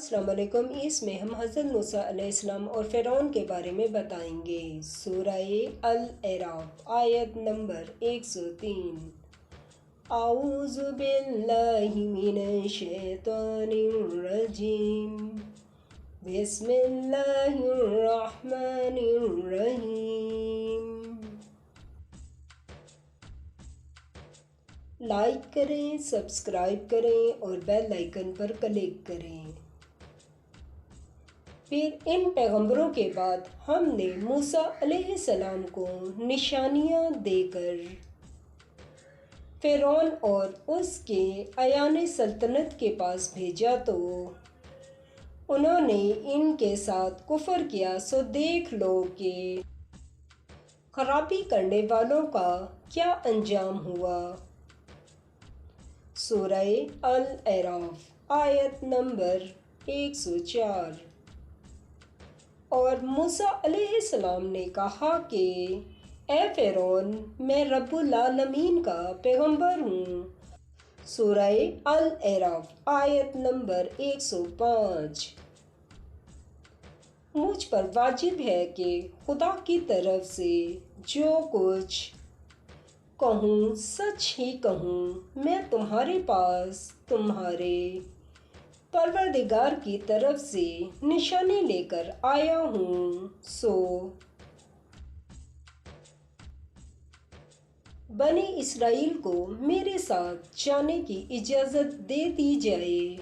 السلام علیکم۔ اس میں ہم حضرت موسیٰ علیہ السلام اور فرعون کے بارے میں بتائیں گے۔ سورہ الاعراف آیت نمبر 103۔ اعوذ باللہ من الشیطان الرجیم، بسم اللہ الرحمن الرحیم۔ لائک کریں، سبسکرائب کریں اور بیل آئیکن پر کلک کریں۔ پھر ان پیغمبروں کے بعد ہم نے موسیٰ علیہ السلام کو نشانیاں دے کر فرعون اور اس کے اعیان سلطنت کے پاس بھیجا تو انہوں نے ان کے ساتھ کفر کیا، سو دیکھ لو کہ خرابی کرنے والوں کا کیا انجام ہوا۔ سورہ الاعراف آیت نمبر 104۔ اور موسیٰ علیہ السلام نے کہا کہ اے فرعون، میں رب العالمین کا پیغمبر ہوں۔ سورہ الاعراف آیت نمبر 105۔ مجھ پر واجب ہے کہ خدا کی طرف سے جو کچھ کہوں سچ ہی کہوں۔ میں تمہارے پاس تمہارے پروردگار کی طرف سے نشانی لے کر آیا ہوں، سو بنی اسرائیل کو میرے ساتھ جانے کی اجازت دے دی جائے۔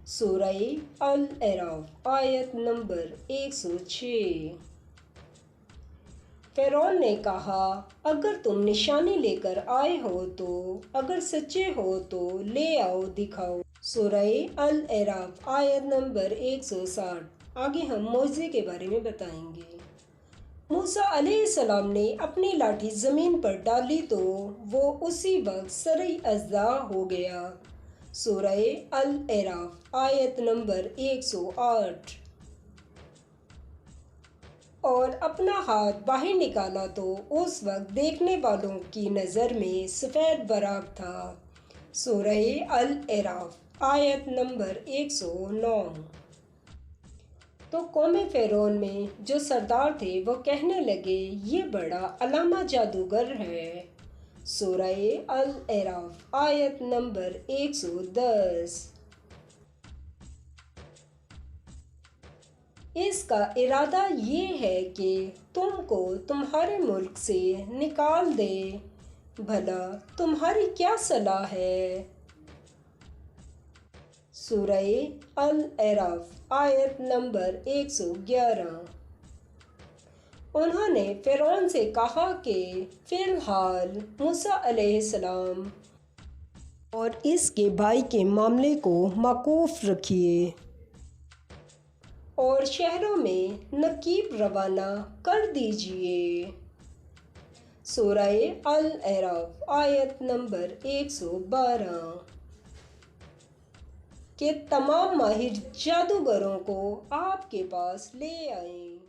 سورہ الاعراف آیت نمبر 106۔ فرعون نے کہا، اگر تم نشانی لے کر آئے ہو تو اگر سچے ہو تو لے آؤ، دکھاؤ۔ سورہ الاعراف آیت نمبر 160۔ آگے ہم معجزے کے بارے میں بتائیں گے۔ موسیٰ علیہ السلام نے اپنی لاٹھی زمین پر ڈالی تو وہ اسی وقت صریح اژدہا ہو گیا۔ سورہ الاعراف آیت نمبر 108۔ اور اپنا ہاتھ باہر نکالا تو اس وقت دیکھنے والوں کی نظر میں سفید براق تھا۔ سورہ الاعراف آیت نمبر 109۔ تو قوم فرعون میں جو سردار تھے وہ کہنے لگے، یہ بڑا علامہ جادوگر ہے۔ سورہ الاعراف آیت نمبر 110۔ اس کا ارادہ یہ ہے کہ تم کو تمہارے ملک سے نکال دے، بھلا تمہاری کیا صلاح ہے۔ سورہ الاعراف آیت نمبر 111۔ انہوں نے فرعون سے کہا کہ فی الحال موسیٰ علیہ السلام اور اس کے بھائی کے معاملے کو موقوف رکھیے اور شہروں میں نقیب روانہ کر دیجیے۔ سورہ الاعراف آیت نمبر 112۔ کہ تمام ماہر جادوگروں کو آپ کے پاس لے آئیں۔